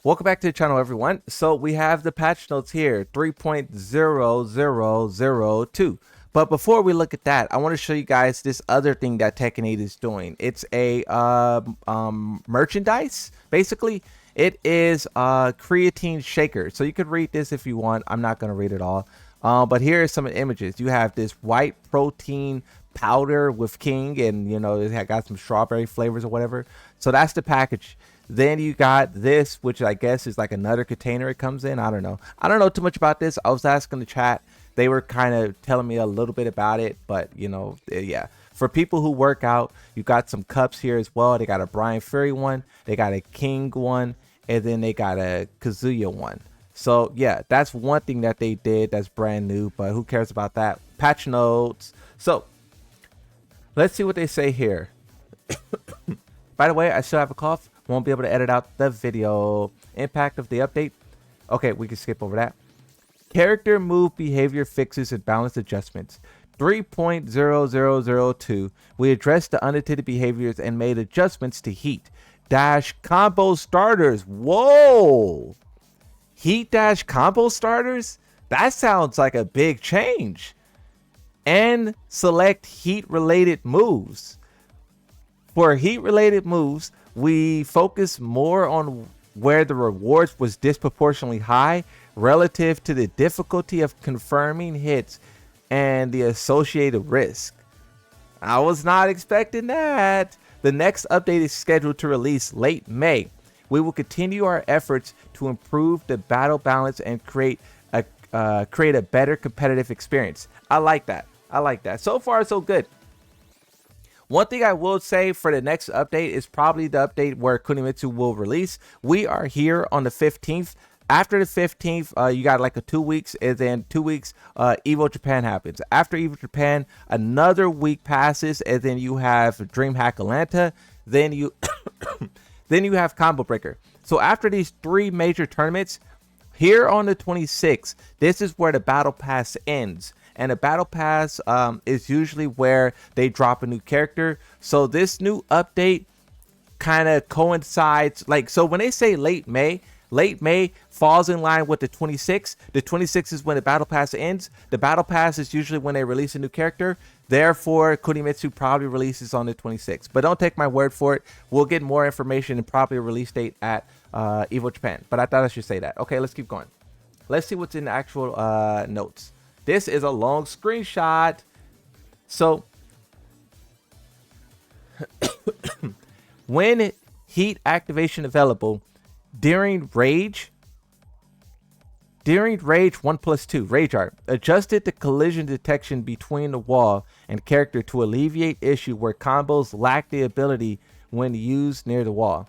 Welcome back to the channel, everyone. So we have the patch notes here, 3.0002. But before we look at that, I want to show you guys this other thing that Tekken 8 is doing. It's a merchandise, basically. It is a creatine shaker. So you could read this if you want. I'm not going to read it all. But here are some images. You have this white protein powder with King, and you know, it got some strawberry flavors or whatever. So that's the package. Then you got this, which I guess is like another container it comes in. I don't know too much about this. I was asking the chat. They were kind of telling me a little bit about it, but you know, yeah. For people who work out, you got some cups here as well. They got a Brian Fury one, they got a King one, and then they got a Kazuya one. So yeah, that's one thing that they did that's brand new, but who cares about that? Patch notes. So let's see what they say here. By the way, I still have a cough. Won't be able to edit out the video. Impact of the update. Okay, we can skip over that. Character move behavior fixes and balance adjustments. 3.0002. We addressed the unintended behaviors and made adjustments to heat dash combo starters. Whoa! Heat dash combo starters? That sounds like a big change. And select heat related moves. For heat related moves, we focus more on where the rewards was disproportionately high relative to the difficulty of confirming hits and the associated risk. I was not expecting that. The next update is scheduled to release late May. We will continue our efforts to improve the battle balance and create a better competitive experience. I like that. So far, so good. One thing I will say for the next update is probably the update where Kunimitsu will release. We are here on the 15th. After the 15th, you got like a 2 weeks, and then 2 weeks, Evo Japan happens. After Evo Japan, another week passes, and then you have DreamHack Atlanta. Then you, then you have Combo Breaker. So after these three major tournaments, here on the 26th, this is where the Battle Pass ends. And a battle pass is usually where they drop a new character. So this new update kind of coincides, like, so when they say late May falls in line with the 26th. The 26th is when the battle pass ends. The battle pass is usually when they release a new character. Therefore, Kunimitsu probably releases on the 26th. But don't take my word for it. We'll get more information and probably a release date at Evo Japan. But I thought I should say that. Okay, let's keep going. Let's see what's in the actual notes. This is a long screenshot. So when heat activation available during rage 1+2 rage art, adjusted the collision detection between the wall and character to alleviate issue where combos lack the ability when used near the wall.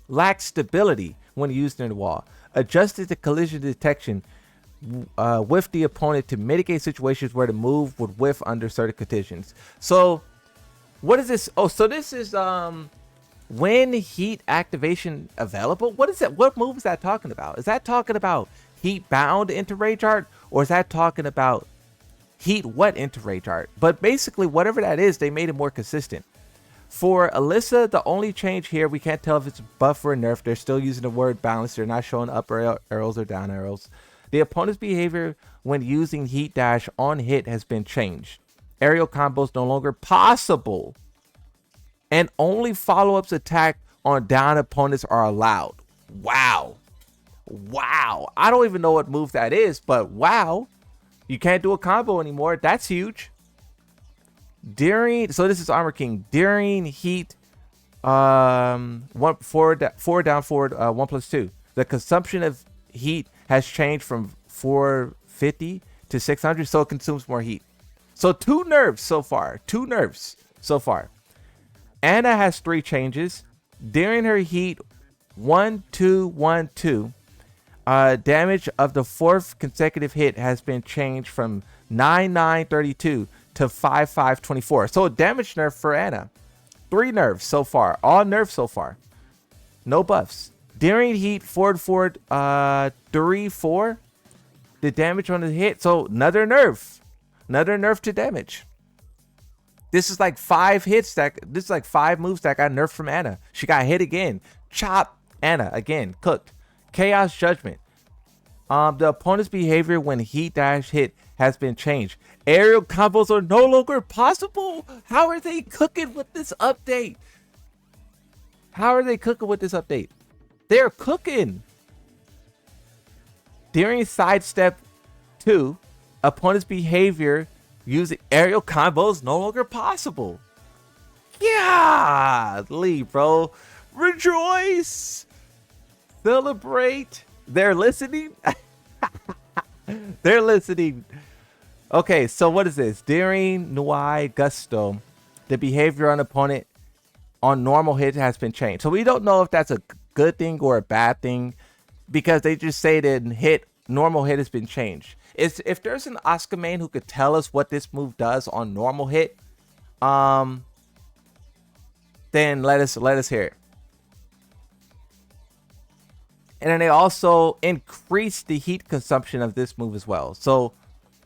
Lack stability when used near the wall. Adjusted the collision detection with the opponent to mitigate situations where the move would whiff under certain conditions. So what is this? Oh, so this is when heat activation available. What is that? What move is that talking about? Is that talking about heat bound into rage art, or is that talking about heat what into rage art? But basically, whatever that is, they made it more consistent. For Alyssa, the only change here, we can't tell if it's buff or nerf. They're still using the word balance. They're not showing up arrows or down arrows. The opponent's behavior when using heat dash on hit has been changed. Aerial combos no longer possible. And only follow-ups attack on down opponents are allowed. Wow. I don't even know what move that is, but wow. You can't do a combo anymore. That's huge. So this is Armor King. During heat, forward down, 1+2. The consumption of heat has changed from 450 to 600, so it consumes more heat. So two nerfs so far. Anna has 3 changes. During her heat 1-2-1-2, damage of the 4th consecutive hit has been changed from 9-9-32 to 5-5-24. So a damage nerf for Anna. 3 nerfs so far. All nerfs so far. No buffs. During heat 3-4, the damage on the hit. So another nerf to damage. This is like 5 hits this is like 5 moves that got nerfed from Anna. She got hit again. chop. Anna, again, cooked. Chaos Judgment. The opponent's behavior when heat dash hit has been changed. Aerial combos are no longer possible. How are they cooking with this update? How are they cooking with this update? They're cooking. During sidestep 2, opponent's behavior using aerial combos no longer possible. Yeah, Lee, bro. Rejoice. Celebrate. They're listening. They're listening. Okay, so what is this? During Nuai Gusto, the behavior on opponent on normal hit has been changed. So we don't know if that's a good thing or a bad thing, because they just say that normal hit has been changed. If there's an Asuka main who could tell us what this move does on normal hit, then let us hear it. And then they also increased the heat consumption of this move as well. So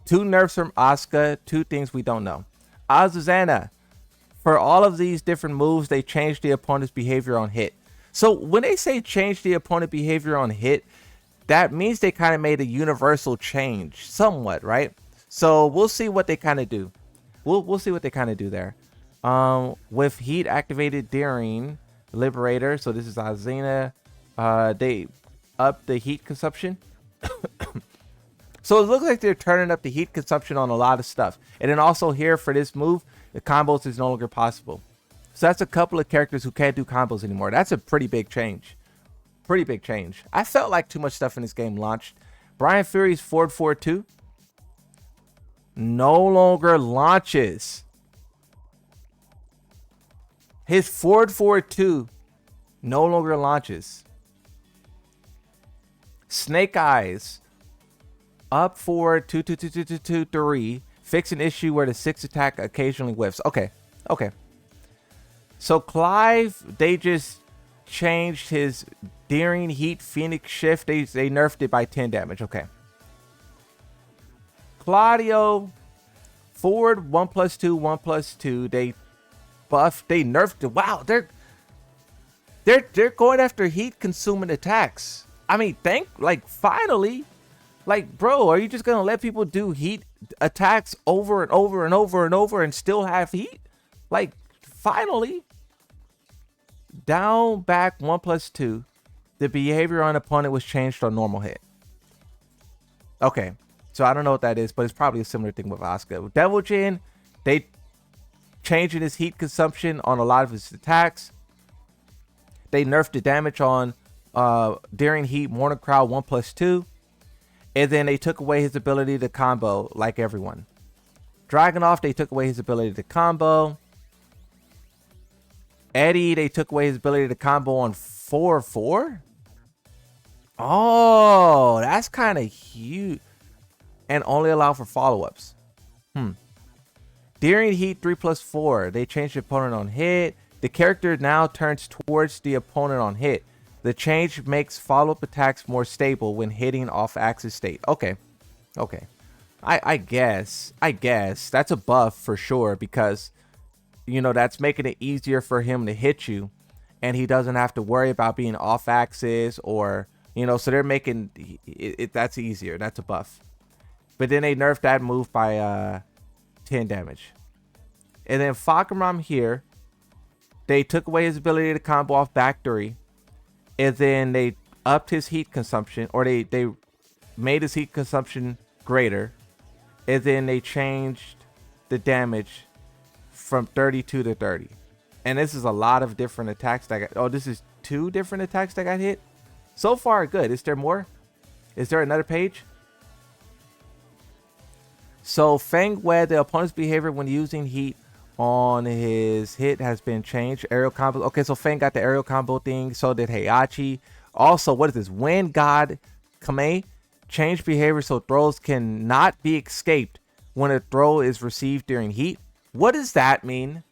2 nerfs from Asuka, 2 things we don't know. Azuzana, for all of these different moves, they changed the opponent's behavior on hit. So when they say change the opponent behavior on hit, that means they kind of made a universal change somewhat, right? So we'll see what they kind of do. We'll see what they kind of do there. With heat activated during Liberator, so this is Azina, they up the heat consumption. So it looks like they're turning up the heat consumption on a lot of stuff. And then also here for this move, the combos is no longer possible. So that's a couple of characters who can't do combos anymore. That's a pretty big change. Pretty big change. I felt like too much stuff in this game launched. Brian Fury's Ford 4-2 no longer launches. His Ford 4-2 no longer launches. Snake Eyes up for 2-2-2-2-2-3. Fix an issue where the 6 attack occasionally whiffs. Okay. So Clive, they just changed his Daring Heat Phoenix Shift. They nerfed it by 10 damage. Okay. Claudio, forward 1+2, 1+2. They nerfed it. Wow, they're going after heat consuming attacks. I mean, finally. Like, bro, are you just gonna let people do heat attacks over and over and over and over and still have heat? Like, finally. Down back 1+2. The behavior on opponent was changed on normal hit. Okay, so I don't know what that is, but it's probably a similar thing with Asuka. With Devil Jin, they changing his heat consumption on a lot of his attacks. They nerfed the damage on Daring Heat Morning Crowd 1+2. And then they took away his ability to combo like everyone. Dragunov, they took away his ability to combo. Eddie, they took away his ability to combo on 4-4. Oh, that's kind of huge. And only allow for follow-ups. Daring Heat 3+4. They changed the opponent on hit. The character now turns towards the opponent on hit. The change makes follow-up attacks more stable when hitting off-axis state. Okay. I guess that's a buff for sure, because, you know, that's making it easier for him to hit you, and he doesn't have to worry about being off-axis, or, you know, so they're making it that's easier. That's a buff. But then they nerfed that move by 10 damage. And then Fakaram here, they took away his ability to combo off back 3. And then they upped his heat consumption, or they made his heat consumption greater. And then they changed the damage from 32 to 30. And this is a lot of different attacks that got, oh, this is 2 different attacks that got hit. So far, good. Is there more? Is there another page? So Feng Wei, the opponent's behavior when using heat on his hit has been changed. Aerial combo. Okay, so Fang got the aerial combo thing. So did Heihachi. Also, what is this? Wind God Kame changed behavior so throws cannot be escaped when a throw is received during heat. What does that mean?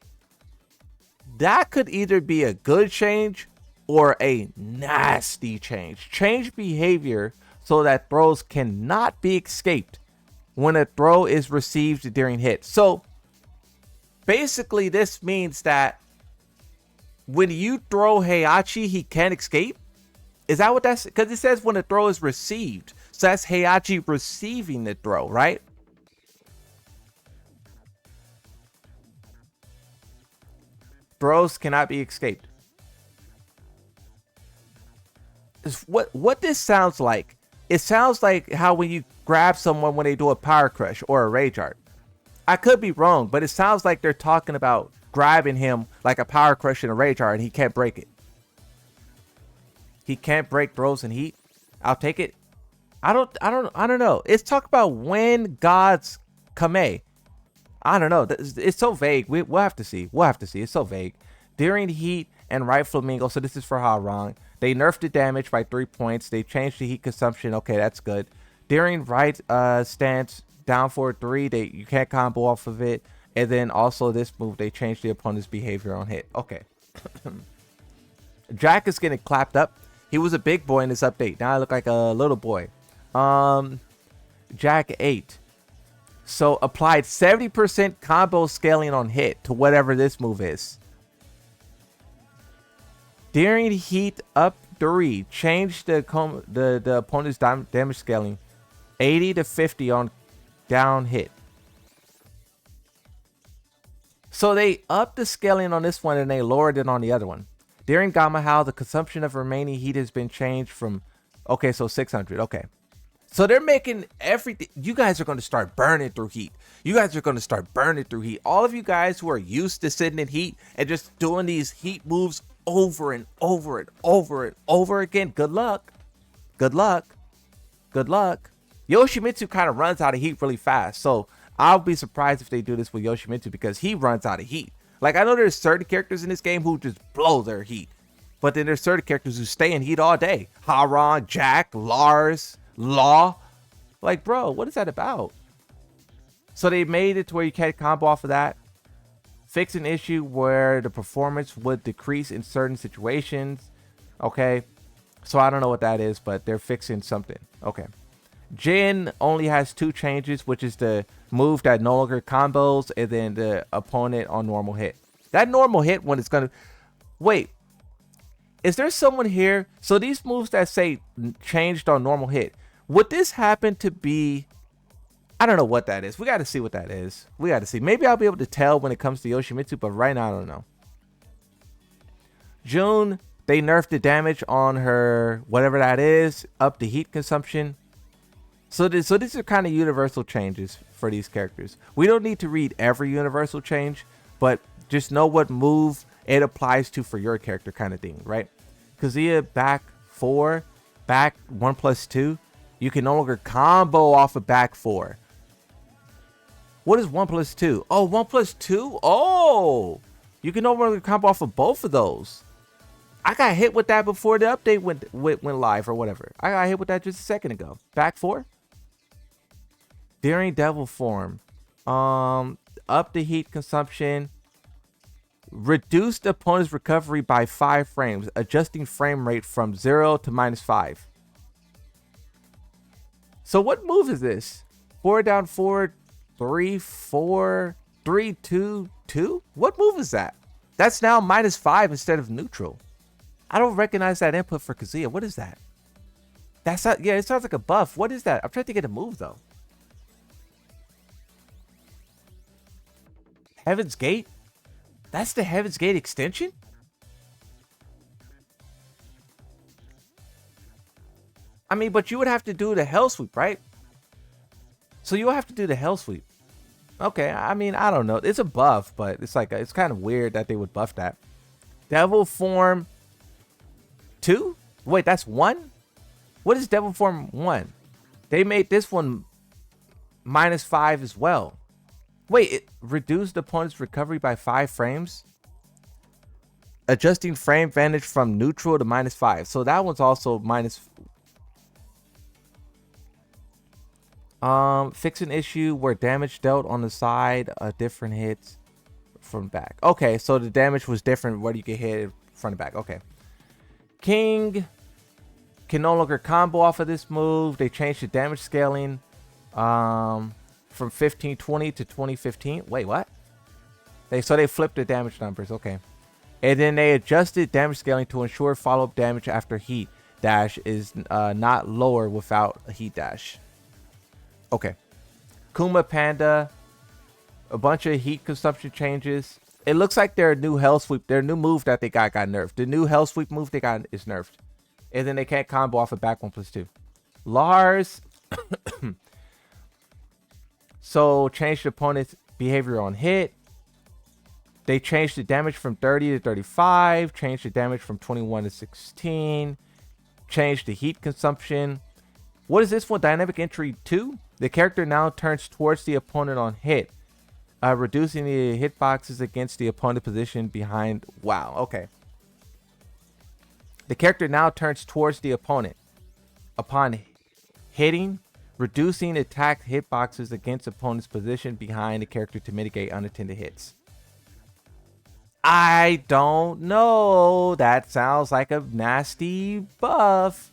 That could either be a good change or a nasty change. Change behavior so that throws cannot be escaped when a throw is received during hit. So basically, this means that When you throw Heihachi, he can't escape? Is that what that's? Because it says when the throw is received. So that's Heihachi receiving the throw, right? Throws cannot be escaped. What this sounds like? It sounds like how when you grab someone when they do a power crush or a rage art. I could be wrong, but it sounds like they're talking about grabbing him like a power crush and a rage art, and he can't break it. He can't break throws and heat. I'll take it. I don't know. It's talk about when God's Kame. I don't know. It's so vague. We'll have to see. We'll have to see. It's so vague. During heat and right flamingo. So this is for Ha Wrong. They nerfed the damage by 3 points. They changed the heat consumption. Okay, that's good. During right stance down for 3, you can't combo off of it. And then also this move, they changed the opponent's behavior on hit. Okay. Jack is getting clapped up. He was a big boy in this update. Now I look like a little boy. Jack 8. So applied 70% combo scaling on hit to whatever this move is. During heat up 3, changed the opponent's damage scaling 80 to 50 on down hit. So they upped the scaling on this one and they lowered it on the other one. During Gamma Howl, the consumption of remaining heat has been changed from, okay, so 600. Okay. So they're making everything. You guys are going to start burning through heat. You guys are going to start burning through heat. All of you guys who are used to sitting in heat and just doing these heat moves over and over and over and over again. Good luck. Good luck. Good luck. Yoshimitsu kind of runs out of heat really fast. So I'll be surprised if they do this with Yoshimitsu because he runs out of heat. Like, I know there's certain characters in this game who just blow their heat. But then there's certain characters who stay in heat all day. Haran, Jack, Lars, Law. Like, bro, what is that about? So they made it to where you can't combo off of that. Fix an issue where the performance would decrease in certain situations. Okay. So I don't know what that is, but they're fixing something. Okay. Jin only has 2 changes, which is the move that no longer combos and then the opponent on normal hit. That normal hit one is going to... Wait. Is there someone here? So these moves that say changed on normal hit. Would this happen to be... I don't know what that is. We got to see what that is. We got to see. Maybe I'll be able to tell when it comes to Yoshimitsu, but right now I don't know. June, they nerfed the damage on her, whatever that is, up the heat consumption. So these are kind of universal changes for these characters. We don't need to read every universal change, but just know what move it applies to for your character kind of thing, right? Kazuya back 4, back 1+2. You can no longer combo off of back 4. What is 1+2? Oh, 1+2? Oh! You can no longer combo off of both of those. I got hit with that before the update went live or whatever. I got hit with that just a second ago. Back 4? During devil form, up the heat consumption, reduce the opponent's recovery by 5 frames, adjusting frame rate from 0 to -5. So what move is this? 4 down 4, 3 4, 3 2 2. What move is that? That's now -5 instead of neutral. I don't recognize that input for Kazuya. What is that? That's not, yeah, it sounds like a buff. What is that? I'm trying to get a move though. Heaven's Gate? That's the Heaven's Gate extension? I mean, but you would have to do the Hell Sweep, right? So you'll have to do the Hell Sweep. Okay, I mean, I don't know. It's a buff, but it's like, it's kind of weird that they would buff that. Devil Form 2? Wait, that's 1? What is Devil Form 1? They made this one -5 as well. Wait, it reduced the opponent's recovery by 5 frames? Adjusting frame vantage from neutral to -5. So that one's also fix an issue where damage dealt on the side of different hits from back. Okay, so the damage was different whether you get hit from the back. Okay. King can no longer combo off of this move. They changed the damage scaling from 1520 to 2015. Wait, what? They flipped the damage numbers. Okay. And then they adjusted damage scaling to ensure follow-up damage after heat dash is not lower without a heat dash. Okay. Kuma Panda, a bunch of heat consumption changes. It looks like their new Hell Sweep, their new move that they got nerfed. The new Hell Sweep move they got is nerfed. And then they can't combo off of back 1+2. Lars. So changed the opponent's behavior on hit. They changed the damage from 30 to 35. Changed the damage from 21 to 16. Changed the heat consumption. What is this one? Dynamic entry 2? The character now turns towards the opponent on hit, reducing the hitboxes against the opponent position behind. Wow, okay. The character now turns towards the opponent upon hitting, reducing attack hitboxes against opponent's position behind the character to mitigate unattended hits. I don't know. That sounds like a nasty buff.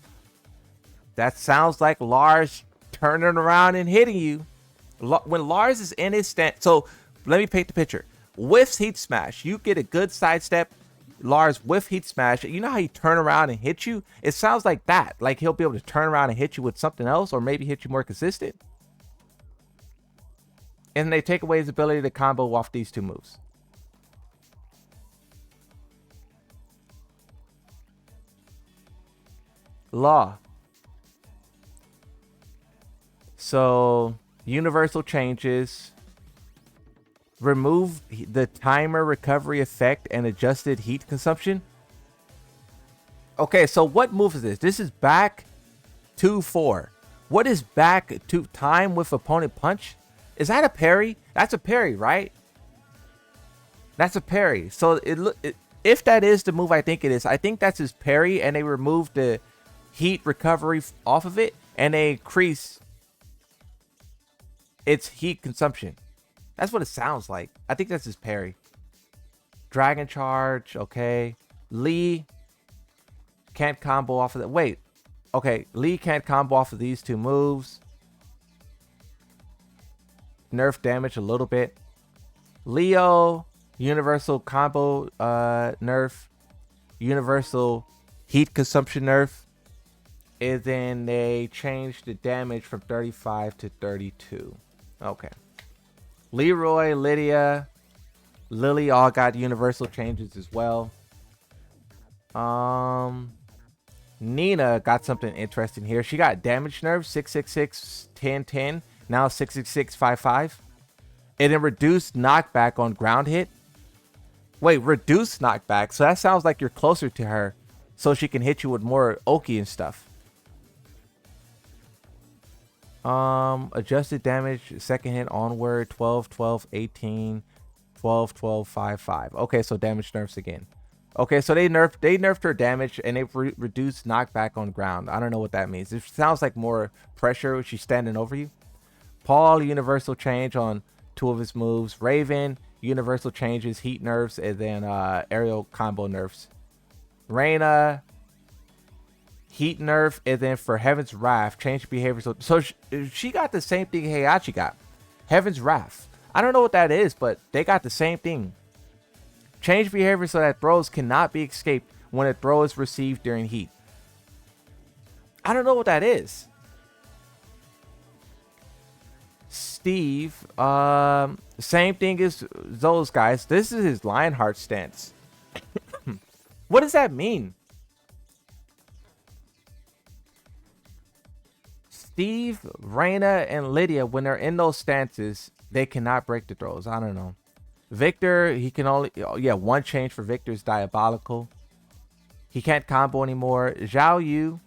That sounds like Lars turning around and hitting you. When Lars is in his stance, so let me paint the picture. With Heat Smash, you get a good sidestep. Lars with Heat Smash, you know how he turn around and hit you? It sounds like that. Like he'll be able to turn around and hit you with something else, or maybe hit you more consistent. And they take away his ability to combo off these two moves. Law. So universal changes. Remove the timer recovery effect and adjusted heat consumption. Okay, so what move is this? This is back 2-4. What is back to time with opponent punch? Is that a parry? That's a parry, right? That's a parry. So if that is the move I think it is, I think that's his parry, and they removed the heat recovery off of it, and they increase its heat consumption. That's what it sounds like. I think that's his parry. Dragon Charge, okay. Lee can't combo off of that. Wait, okay. Lee can't combo off of these two moves. Nerf damage a little bit. Leo, universal combo nerf. Universal heat consumption nerf. And then they changed the damage from 35 to 32. Okay. Leroy, Lydia, Lily all got universal changes as well. Nina got something interesting here. She got damage nerfs 666 10 10, now 666 55. And then reduced knockback on ground hit. Wait, reduced knockback. So that sounds like you're closer to her, so she can hit you with more Oki and stuff. Adjusted damage second hit onward 12 12 18 12 12 5 5. Okay, so damage nerfs again. Okay, so they nerfed her damage, and they reduced knockback on ground. I don't know what that means. It sounds like more pressure when she's standing over you. Paul, universal change on two of his moves. Raven, universal changes, heat nerfs, and then aerial combo nerfs. Reina, heat nerf, and then for Heaven's Wrath, change behavior. So she got the same thing Heihachi got. Heaven's Wrath. I don't know what that is, but they got the same thing. Change behavior so that throws cannot be escaped when a throw is received during heat. I don't know what that is. Steve, same thing as those guys. This is his Lionheart stance. What does that mean? Steve, Reina, and Lydia, when they're in those stances, they cannot break the throws. I don't know. Victor, he can only... yeah, one change for Victor is diabolical. He can't combo anymore. Zhao Yu,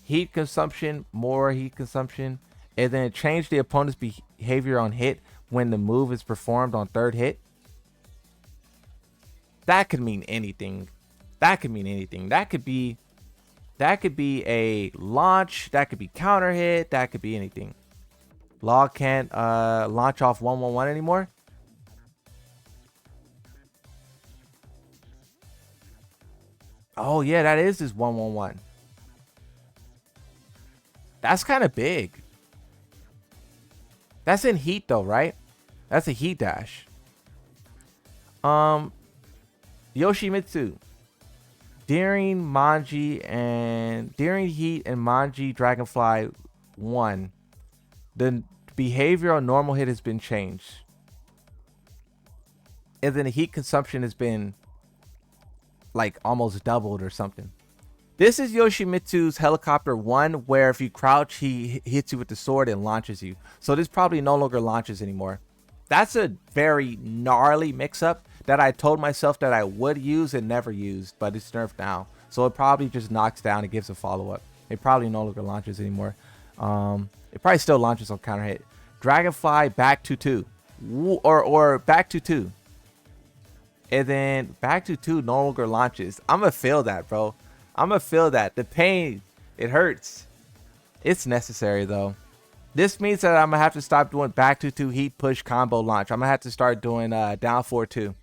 heat consumption, more heat consumption. And then change the opponent's behavior on hit when the move is performed on third hit. That could mean anything. That could mean anything. That could be a launch. That could be counter hit. That could be anything. Log can't launch off 111 anymore. Oh yeah, that is his 111. That's kind of big. That's in heat though, right? That's a heat dash. Yoshimitsu. During Manji and during Heat and Manji Dragonfly 1, the behavior on normal hit has been changed. And then the heat consumption has been like almost doubled or something. This is Yoshimitsu's Helicopter 1, where if you crouch, he hits you with the sword and launches you. So this probably no longer launches anymore. That's a very gnarly mix-up that I told myself that I would use and never used, but it's nerfed now. So it probably just knocks down and gives a follow-up. It probably no longer launches anymore. It probably still launches on counter hit. Dragonfly back to 2. Or back to 2. And then back to 2 no longer launches. I'm going to feel that, bro. I'm going to feel that. The pain, it hurts. It's necessary, though. This means that I'm going to have to stop doing back to 2 heat push combo launch. I'm going to have to start doing down 4-2.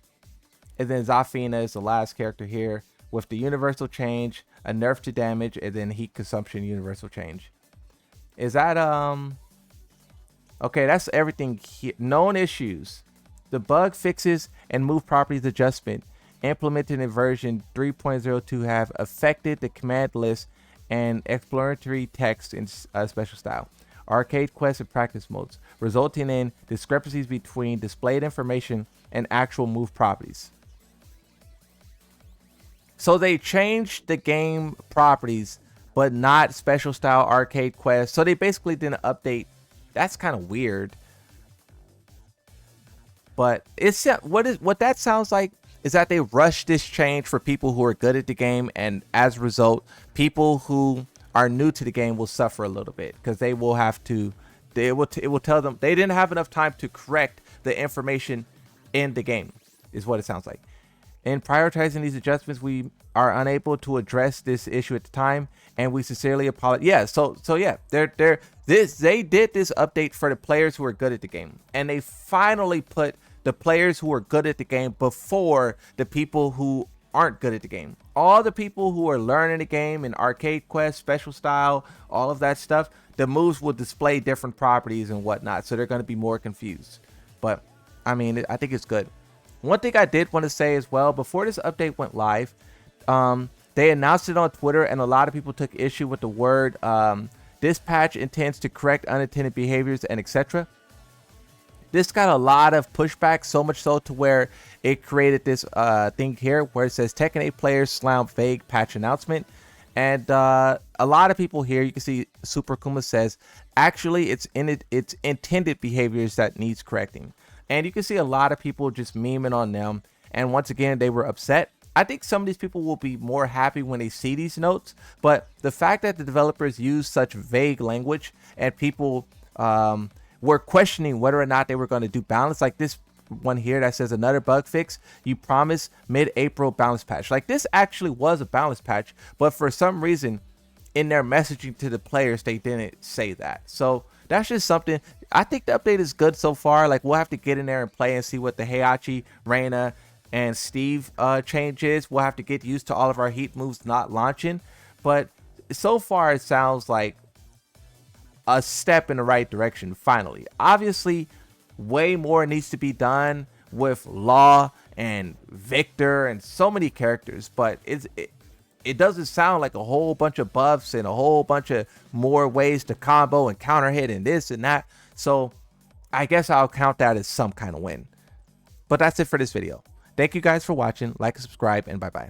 And then Zafina is the last character here with the universal change, a nerf to damage, and then heat consumption universal change. Is that, okay, that's everything here. Known issues. The bug fixes and move properties adjustment implemented in version 3.02 have affected the command list and exploratory text in special style, arcade quests and practice modes, resulting in discrepancies between displayed information and actual move properties. So they changed the game properties, but not special style arcade quests. So they basically didn't update. That's kind of weird. But it's what that sounds like is that they rushed this change for people who are good at the game, and as a result, people who are new to the game will suffer a little bit because they will have to. It will tell them they didn't have enough time to correct the information in the game. Is what it sounds like. In prioritizing these adjustments, we are unable to address this issue at the time, and we sincerely apologize. Yeah, so yeah, they did this update for the players who are good at the game, and they finally put the players who are good at the game before the people who aren't good at the game. All the people who are learning the game in arcade quest, special style, all of that stuff, the moves will display different properties and whatnot, so they're going to be more confused. But I mean, I think it's good. One thing I did want to say as well, before this update went live, they announced it on Twitter, and a lot of people took issue with the word this patch intends to correct unintended behaviors and etc. This got a lot of pushback, so much so to where it created this thing here where it says Tekken 8 players slam vague patch announcement. And a lot of people here, you can see Super Kuma says, actually it's intended behaviors that needs correcting. And you can see a lot of people just memeing on them. And once again, they were upset. I think some of these people will be more happy when they see these notes. But the fact that the developers use such vague language and people were questioning whether or not they were going to do balance, like this one here that says another bug fix, you promise mid-April balance patch. Like this actually was a balance patch, but for some reason in their messaging to the players, they didn't say that. So that's just something. I think the update is good so far. Like we'll have to get in there and play and see what the Heihachi, Reina, and Steve change is. We'll have to get used to all of our heat moves not launching, but so far it sounds like a step in the right direction. Finally, obviously way more needs to be done with Law and Victor and so many characters, but it doesn't sound like a whole bunch of buffs and a whole bunch of more ways to combo and counter hit and this and that. So I guess I'll count that as some kind of win. But that's it for this video. Thank you guys for watching. Like and subscribe, and bye bye.